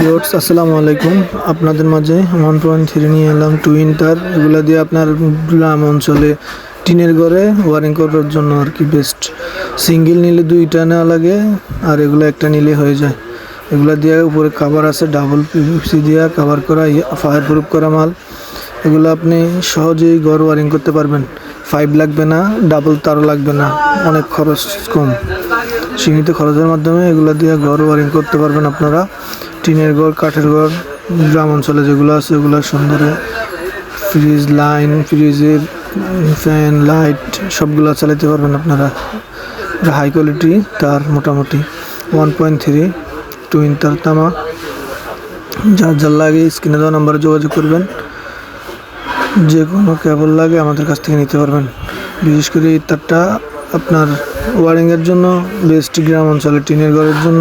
Viewers আসসালামু আলাইকুম। আপনাদের মাঝে 1.3 নিয়ে এলাম টুইন তার। এগুলা দিয়ে আপনার গ্রাম অঞ্চলে টিনের ঘরে ওয়ারিং করার জন্য আর কি বেস্ট। সিঙ্গেল নিলে দুইটা নেওয়া লাগে, আর এগুলো একটা নিলে হয়ে যায়। এগুলা দিয়ে উপরে কাভার আছে, ডাবল পিভিসি দিয়ে কাভার করা, ফায়ার প্রুফ করা মাল। এগুলো আপনি সহজেই ঘর ওয়ারিং করতে পারবেন। পাইপ লাগবে না, ডাবল তারও লাগবে না, অনেক খরচ কম। সীমিত খরচের মাধ্যমে এগুলো দিয়ে ঘর ওয়ারিং করতে পারবেন আপনারা। টিনের ঘর, কাঠের ঘর, গ্রাম অঞ্চলে যেগুলো আছে ওগুলো সুন্দরে ফ্রিজ, লাইন, ফ্রিজের ফ্যান, লাইট সবগুলো চালাতে পারবেন আপনারা। হাই কোয়ালিটি তার, মোটামুটি 1.3 টুইন তার তামা। যার লাগে স্ক্রিনে দেওয়া নাম্বারে যোগাযোগ করবেন। যে কোনো কেবল লাগে আমাদের কাছ থেকে নিতে পারবেন। বিশেষ করে এই তারটা আপনার ওয়ারিংয়ের জন্য বেস্ট, গ্রাম অঞ্চলে টিনের ঘরের জন্য।